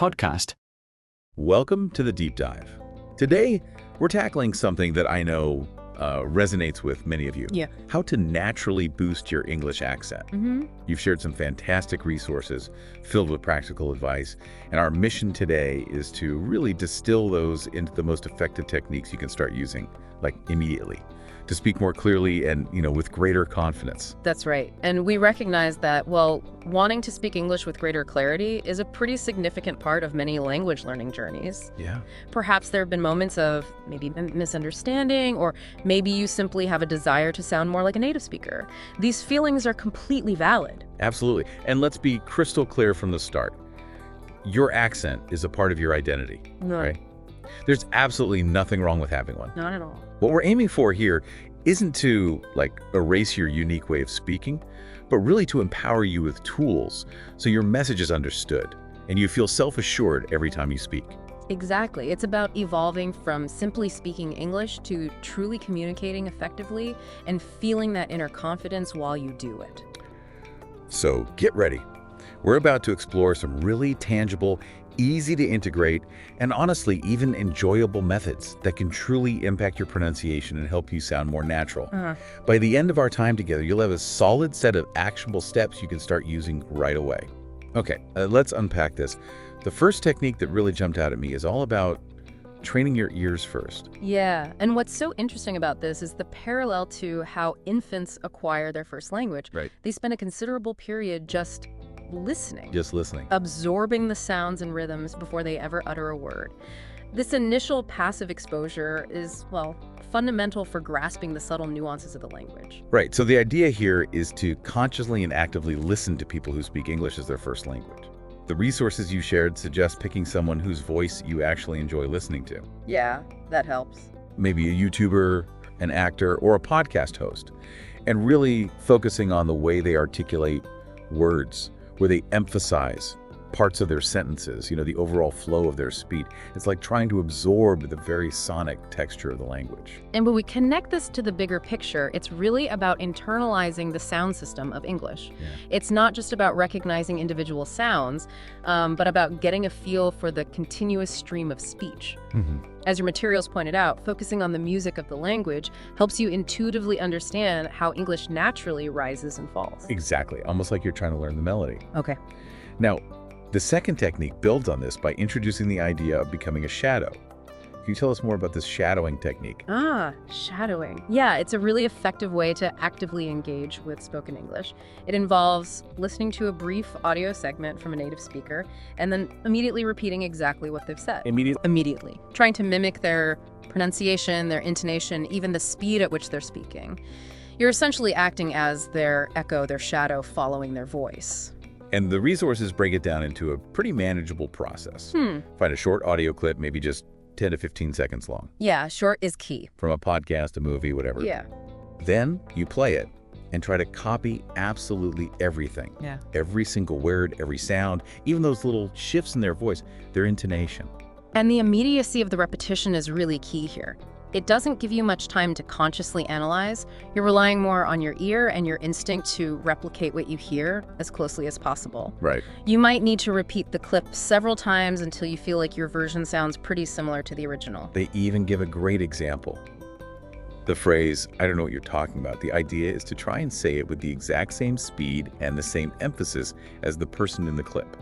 podcast. Welcome to the Deep Dive. Today, we're tackling something that I know resonates with many of you. Yeah. How to naturally boost your English accent. You've shared some fantastic resources filled with practical advice, and our mission today is to really distill those into the most effective techniques you can start using, like immediately, to speak more clearly and, with greater confidence. That's right. And we recognize that, wanting to speak English with greater clarity is a pretty significant part of many language learning journeys. Yeah. Perhaps there have been moments of maybe misunderstanding, or maybe you simply have a desire to sound more like a native speaker. These feelings are completely valid. Absolutely. And let's be crystal clear from the start. Your accent is a part of your identity, right? There's absolutely nothing wrong with having one. Not at all. What we're aiming for here isn't to erase your unique way of speaking, but really to empower you with tools so your message is understood and you feel self-assured every time you speak. Exactly. It's about evolving from simply speaking English to truly communicating effectively and feeling that inner confidence while you do it. So get ready. We're about to explore some really tangible, easy to integrate, and honestly, even enjoyable methods that can truly impact your pronunciation and help you sound more natural. By the end of our time together, you'll have a solid set of actionable steps you can start using right away. Okay, let's unpack this. The first technique that really jumped out at me is all about training your ears first. Yeah, and what's so interesting about this is the parallel to how infants acquire their first language. Right. They spend a considerable period just listening, absorbing the sounds and rhythms before they ever utter a word. This initial passive exposure is, fundamental for grasping the subtle nuances of the language. Right, so the idea here is to consciously and actively listen to people who speak English as their first language. The resources you shared suggest picking someone whose voice you actually enjoy listening to. Yeah, that helps. Maybe a YouTuber, an actor, or a podcast host, and really focusing on the way they articulate words, where they emphasize parts of their sentences, the overall flow of their speech. It's like trying to absorb the very sonic texture of the language. And when we connect this to the bigger picture, it's really about internalizing the sound system of English. Yeah. It's not just about recognizing individual sounds, but about getting a feel for the continuous stream of speech. As your materials pointed out, focusing on the music of the language helps you intuitively understand how English naturally rises and falls. Exactly, almost like you're trying to learn the melody. Okay. Now, the second technique builds on this by introducing the idea of becoming a shadow. Can you tell us more about this shadowing technique? Shadowing. Yeah, it's a really effective way to actively engage with spoken English. It involves listening to a brief audio segment from a native speaker and then immediately repeating exactly what they've said. Immediately. Trying to mimic their pronunciation, their intonation, even the speed at which they're speaking. You're essentially acting as their echo, their shadow, following their voice. And the resources break it down into a pretty manageable process. Find a short audio clip, maybe just 10 to 15 seconds long. Yeah, short is key. From a podcast, a movie, whatever. Yeah. Then you play it and try to copy absolutely everything. Yeah. Every single word, every sound, even those little shifts in their voice, their intonation. And the immediacy of the repetition is really key here. It doesn't give you much time to consciously analyze. You're relying more on your ear and your instinct to replicate what you hear as closely as possible. Right. You might need to repeat the clip several times until you feel like your version sounds pretty similar to the original. They even give a great example. The phrase, "I don't know what you're talking about," the idea is to try and say it with the exact same speed and the same emphasis as the person in the clip.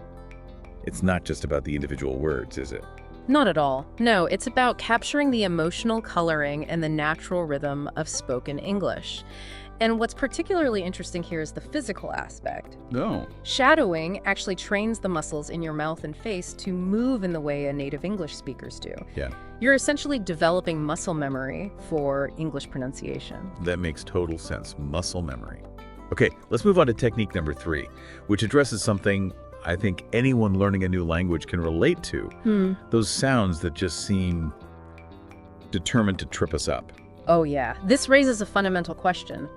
It's not just about the individual words, is it? Not at all. No, it's about capturing the emotional coloring and the natural rhythm of spoken English. And what's particularly interesting here is the physical aspect. No. Shadowing actually trains the muscles in your mouth and face to move in the way a native English speakers do. Yeah. You're essentially developing muscle memory for English pronunciation. That makes total sense. Muscle memory. Okay, let's move on to technique number 3, which addresses something I think anyone learning a new language can relate to. Those sounds that just seem determined to trip us up. Oh yeah, this raises a fundamental question.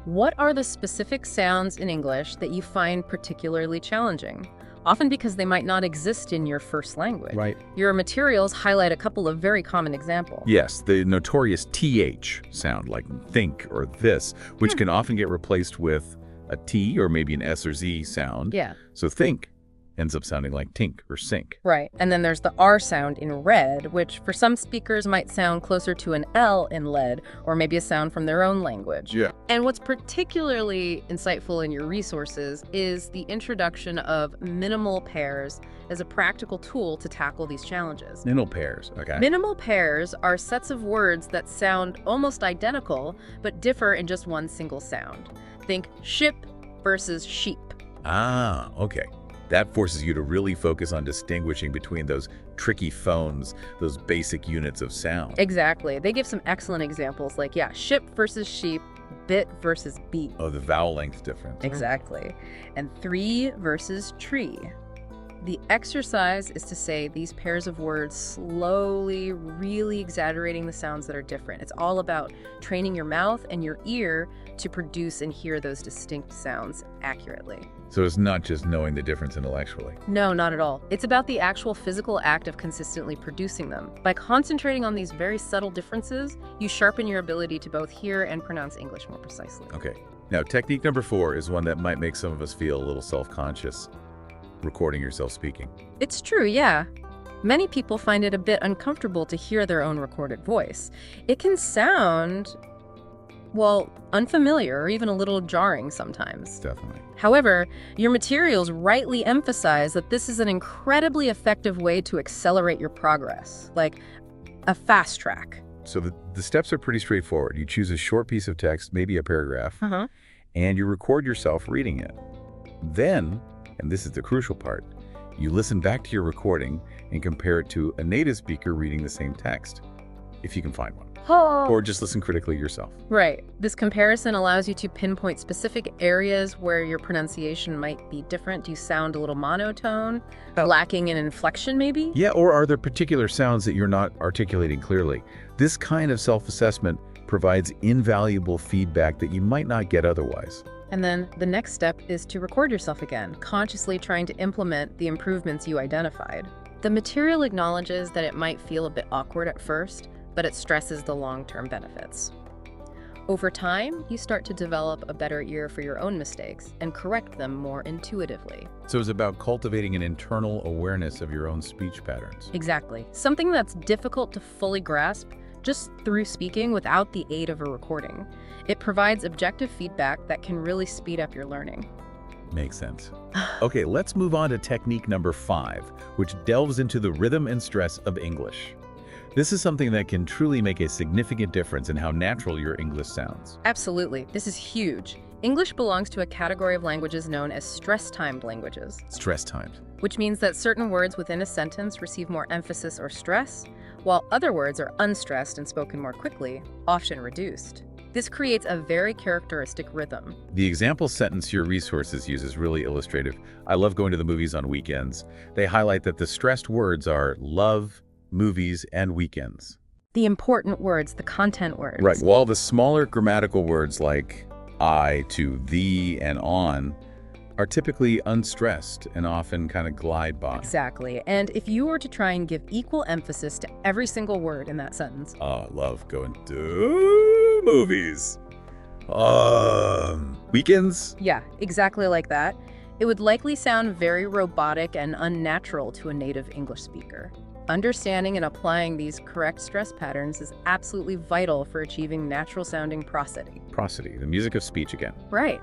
What are the specific sounds in English that you find particularly challenging? Often because they might not exist in your first language. Right. Your materials highlight a couple of very common examples. Yes, the notorious TH sound, like think or this, which can often get replaced with a T or maybe an S or Z sound. Yeah. So think ends up sounding like tink or sink. Right. And then there's the R sound in red, which for some speakers might sound closer to an L in lead, or maybe a sound from their own language. Yeah. And what's particularly insightful in your resources is the introduction of minimal pairs as a practical tool to tackle these challenges. Minimal pairs, okay. Minimal pairs are sets of words that sound almost identical, but differ in just one single sound. Think ship versus sheep. Ah, okay. That forces you to really focus on distinguishing between those tricky phones, those basic units of sound. Exactly. They give some excellent examples like, ship versus sheep, bit versus beat. Oh, the vowel length difference. Exactly. And three versus tree. The exercise is to say these pairs of words slowly, really exaggerating the sounds that are different. It's all about training your mouth and your ear to produce and hear those distinct sounds accurately. So it's not just knowing the difference intellectually. No, not at all. It's about the actual physical act of consistently producing them. By concentrating on these very subtle differences, you sharpen your ability to both hear and pronounce English more precisely. Okay. Now, technique number 4 is one that might make some of us feel a little self-conscious. Recording yourself speaking. It's true, yeah. Many people find it a bit uncomfortable to hear their own recorded voice. It can sound, unfamiliar or even a little jarring sometimes. Definitely. However, your materials rightly emphasize that this is an incredibly effective way to accelerate your progress, like a fast track. So the steps are pretty straightforward. You choose a short piece of text, maybe a paragraph, and you record yourself reading it. Then, and this is the crucial part, you listen back to your recording and compare it to a native speaker reading the same text, if you can find one. Or just listen critically yourself. Right. This comparison allows you to pinpoint specific areas where your pronunciation might be different. Do you sound a little monotone, lacking in inflection maybe? Yeah, or are there particular sounds that you're not articulating clearly? This kind of self-assessment provides invaluable feedback that you might not get otherwise. And then the next step is to record yourself again, consciously trying to implement the improvements you identified. The material acknowledges that it might feel a bit awkward at first, but it stresses the long-term benefits. Over time, you start to develop a better ear for your own mistakes and correct them more intuitively. So it's about cultivating an internal awareness of your own speech patterns. Exactly. Something that's difficult to fully grasp just through speaking without the aid of a recording. It provides objective feedback that can really speed up your learning. Makes sense. Okay, let's move on to technique number 5, which delves into the rhythm and stress of English. This is something that can truly make a significant difference in how natural your English sounds. Absolutely. This is huge. English belongs to a category of languages known as stress-timed languages. Stress-timed. Which means that certain words within a sentence receive more emphasis or stress, while other words are unstressed and spoken more quickly, often reduced. This creates a very characteristic rhythm. The example sentence your resources use is really illustrative. I love going to the movies on weekends. They highlight that the stressed words are love, movies, and weekends. The important words, the content words. Right, while the smaller grammatical words like I to thee and on are typically unstressed and often kind of glide by. Exactly. And if you were to try and give equal emphasis to every single word in that sentence. I love going to movies. Weekends? Yeah, exactly like that. It would likely sound very robotic and unnatural to a native English speaker. Understanding and applying these correct stress patterns is absolutely vital for achieving natural-sounding prosody. Prosody, the music of speech again. Right.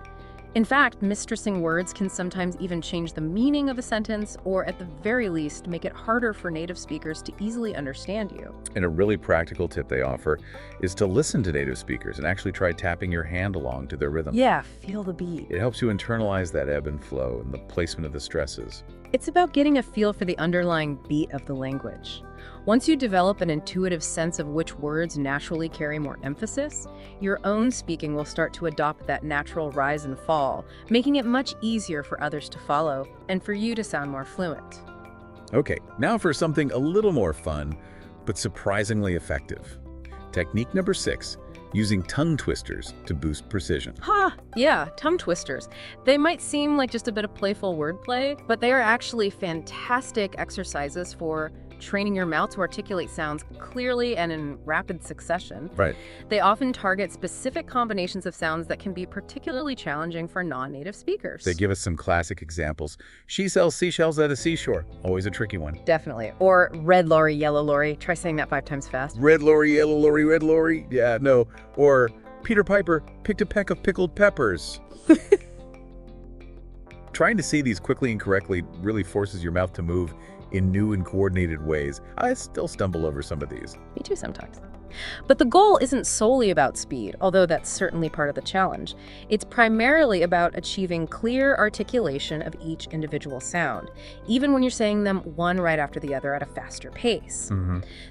In fact, misstressing words can sometimes even change the meaning of a sentence, or at the very least, make it harder for native speakers to easily understand you. And a really practical tip they offer is to listen to native speakers and actually try tapping your hand along to their rhythm. Yeah, feel the beat. It helps you internalize that ebb and flow and the placement of the stresses. It's about getting a feel for the underlying beat of the language. Once you develop an intuitive sense of which words naturally carry more emphasis, your own speaking will start to adopt that natural rise and fall, making it much easier for others to follow and for you to sound more fluent. Okay, now for something a little more fun, but surprisingly effective. Technique number 6, using tongue twisters to boost precision. Yeah, tongue twisters. They might seem like just a bit of playful wordplay, but they are actually fantastic exercises for training your mouth to articulate sounds clearly and in rapid succession. Right. They often target specific combinations of sounds that can be particularly challenging for non-native speakers. They give us some classic examples. She sells seashells at a seashore. Always a tricky one. Definitely. Or red lorry, yellow lorry. Try saying that 5 times fast. Red lorry, yellow lorry, red lorry. Yeah, no. Or Peter Piper picked a peck of pickled peppers. Trying to say these quickly and correctly really forces your mouth to move in new and coordinated ways. I still stumble over some of these. Me too sometimes. But the goal isn't solely about speed, although that's certainly part of the challenge. It's primarily about achieving clear articulation of each individual sound, even when you're saying them one right after the other at a faster pace.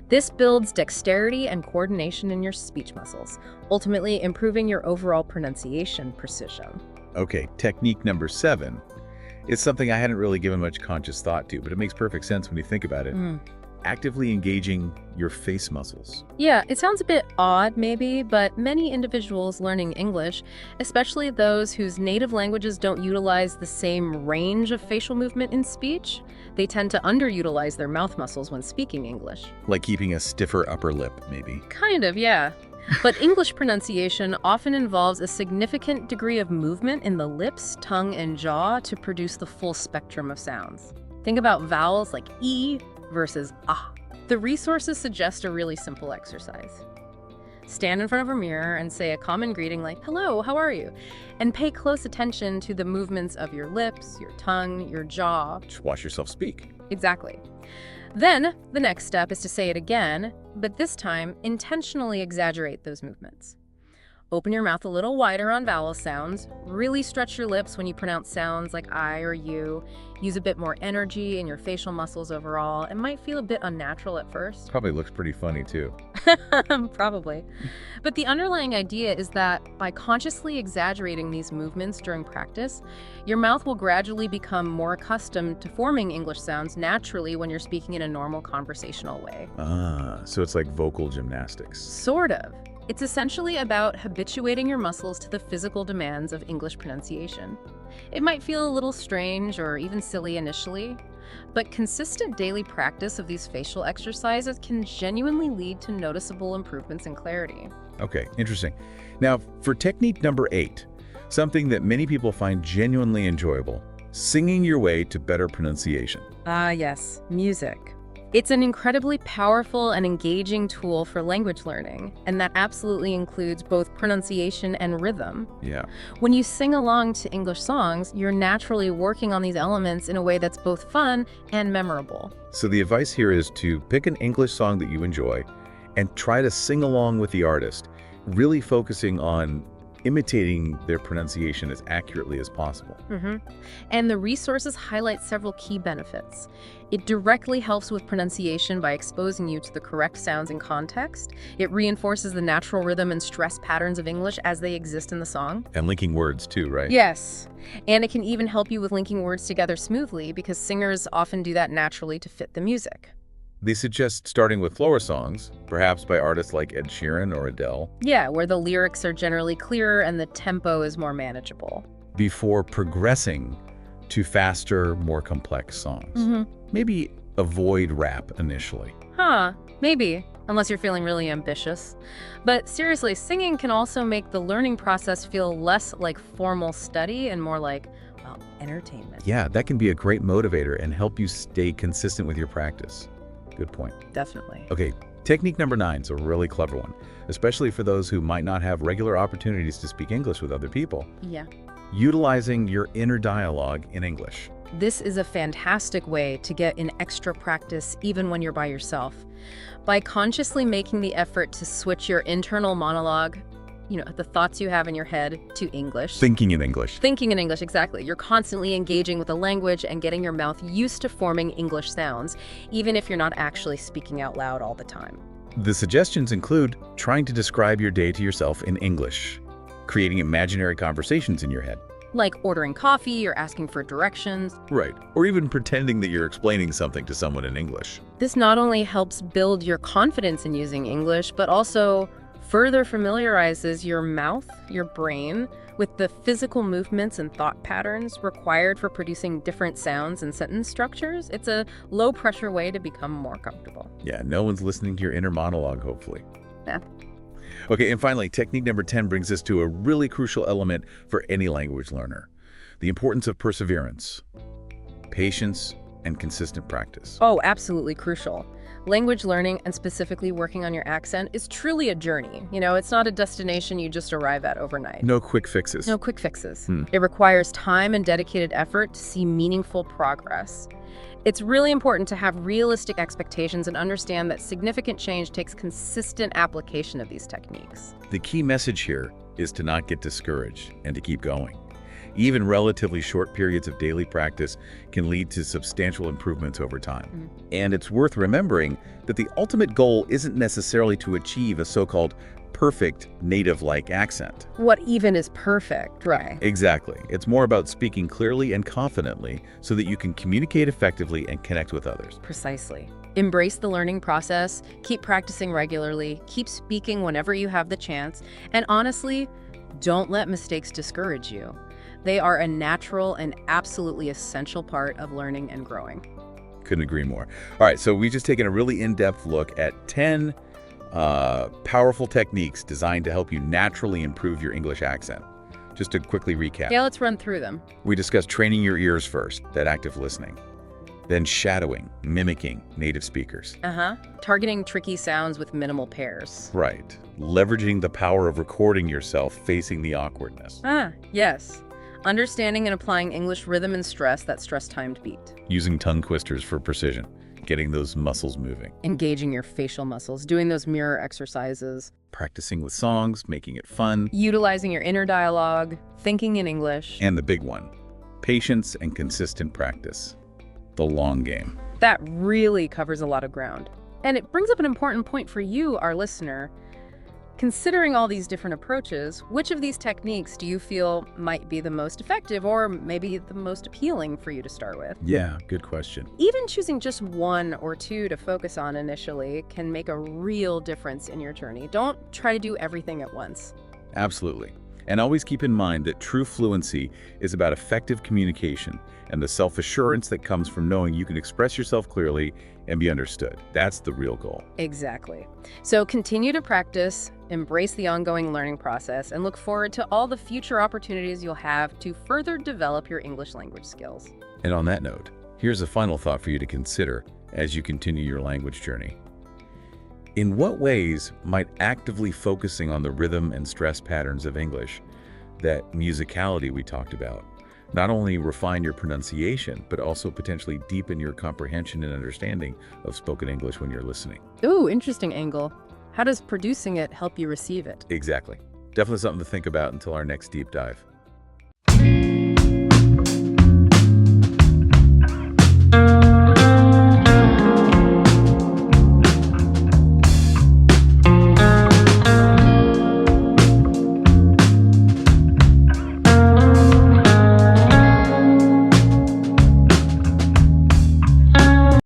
This builds dexterity and coordination in your speech muscles, ultimately improving your overall pronunciation precision. Okay, technique number 7. It's something I hadn't really given much conscious thought to, but it makes perfect sense when you think about it. Actively engaging your face muscles. Yeah, it sounds a bit odd maybe, but many individuals learning English, especially those whose native languages don't utilize the same range of facial movement in speech, they tend to underutilize their mouth muscles when speaking English. Like keeping a stiffer upper lip, maybe. Kind of, yeah. But English pronunciation often involves a significant degree of movement in the lips, tongue, and jaw to produce the full spectrum of sounds. Think about vowels like E versus ah. The resources suggest a really simple exercise. Stand in front of a mirror and say a common greeting like, "Hello, how are you?" And pay close attention to the movements of your lips, your tongue, your jaw. Just watch yourself speak. Exactly. Then, the next step is to say it again, but this time, intentionally exaggerate those movements. Open your mouth a little wider on vowel sounds. Really stretch your lips when you pronounce sounds like I or you. Use a bit more energy in your facial muscles overall. It might feel a bit unnatural at first. Probably looks pretty funny too. Probably. But the underlying idea is that by consciously exaggerating these movements during practice, your mouth will gradually become more accustomed to forming English sounds naturally when you're speaking in a normal conversational way. So it's like vocal gymnastics. Sort of. It's essentially about habituating your muscles to the physical demands of English pronunciation. It might feel a little strange or even silly initially, but consistent daily practice of these facial exercises can genuinely lead to noticeable improvements in clarity. Okay, interesting. Now, for technique number 8, something that many people find genuinely enjoyable, singing your way to better pronunciation. Ah, yes, music. It's an incredibly powerful and engaging tool for language learning, and that absolutely includes both pronunciation and rhythm. Yeah. When you sing along to English songs, you're naturally working on these elements in a way that's both fun and memorable. So the advice here is to pick an English song that you enjoy and try to sing along with the artist, really focusing on imitating their pronunciation as accurately as possible. And the resources highlight several key benefits. It directly helps with pronunciation by exposing you to the correct sounds in context. It reinforces the natural rhythm and stress patterns of English as they exist in the song. And linking words too, right? Yes. And it can even help you with linking words together smoothly because singers often do that naturally to fit the music. They suggest starting with slower songs, perhaps by artists like Ed Sheeran or Adele, Yeah, where the lyrics are generally clearer and the tempo is more manageable. before progressing to faster, more complex songs. Maybe avoid rap initially. Maybe, unless you're feeling really ambitious. But seriously, singing can also make the learning process feel less like formal study and more like, well, entertainment. Yeah, that can be a great motivator and help you stay consistent with your practice. Good point. Definitely. Okay, technique number 9 is a really clever one, especially for those who might not have regular opportunities to speak English with other people. Yeah. Utilizing your inner dialogue in English. This is a fantastic way to get in extra practice even when you're by yourself. By consciously making the effort to switch your internal monologue, the thoughts you have in your head, to English. Thinking in English. Thinking in English, exactly. You're constantly engaging with the language and getting your mouth used to forming English sounds, even if you're not actually speaking out loud all the time. The suggestions include trying to describe your day to yourself in English, creating imaginary conversations in your head. Like ordering coffee or asking for directions. Right. Or even pretending that you're explaining something to someone in English. This not only helps build your confidence in using English, but also further familiarizes your mouth, your brain, with the physical movements and thought patterns required for producing different sounds and sentence structures. It's a low-pressure way to become more comfortable. Yeah, no one's listening to your inner monologue, hopefully. Yeah. Okay, and finally, technique number 10 brings us to a really crucial element for any language learner: the importance of perseverance, patience, and consistent practice. Oh, absolutely crucial. Language learning, and specifically working on your accent, is truly a journey. It's not a destination you just arrive at overnight. No quick fixes. No quick fixes. It requires time and dedicated effort to see meaningful progress. It's really important to have realistic expectations and understand that significant change takes consistent application of these techniques. The key message here is to not get discouraged and to keep going. Even relatively short periods of daily practice can lead to substantial improvements over time. And it's worth remembering that the ultimate goal isn't necessarily to achieve a so-called perfect native-like accent. What even is perfect, right? Exactly. It's more about speaking clearly and confidently so that you can communicate effectively and connect with others. Precisely. Embrace the learning process, keep practicing regularly, keep speaking whenever you have the chance, and honestly, don't let mistakes discourage you. They are a natural and absolutely essential part of learning and growing. Couldn't agree more. All right, so we've just taken a really in-depth look at 10 powerful techniques designed to help you naturally improve your English accent. Just to quickly recap. Yeah, let's run through them. We discussed training your ears first, that active listening. Then shadowing, mimicking native speakers. Targeting tricky sounds with minimal pairs. Right. Leveraging the power of recording yourself facing the awkwardness. Yes. Understanding and applying English rhythm and stress, that stress-timed beat. Using tongue twisters for precision, getting those muscles moving. Engaging your facial muscles, doing those mirror exercises. Practicing with songs, making it fun. Utilizing your inner dialogue, thinking in English. And the big one, patience and consistent practice. The long game. That really covers a lot of ground. And it brings up an important point for you, our listener. Considering all these different approaches, which of these techniques do you feel might be the most effective or maybe the most appealing for you to start with? Yeah, good question. Even choosing just one or two to focus on initially can make a real difference in your journey. Don't try to do everything at once. Absolutely. And always keep in mind that true fluency is about effective communication and the self-assurance that comes from knowing you can express yourself clearly and be understood. That's the real goal. Exactly. So continue to practice, embrace the ongoing learning process, and look forward to all the future opportunities you'll have to further develop your English language skills. And on that note, here's a final thought for you to consider as you continue your language journey. In what ways might actively focusing on the rhythm and stress patterns of English, that musicality we talked about, not only refine your pronunciation, but also potentially deepen your comprehension and understanding of spoken English when you're listening? Ooh, interesting angle. How does producing it help you receive it? Exactly. Definitely something to think about until our next deep dive.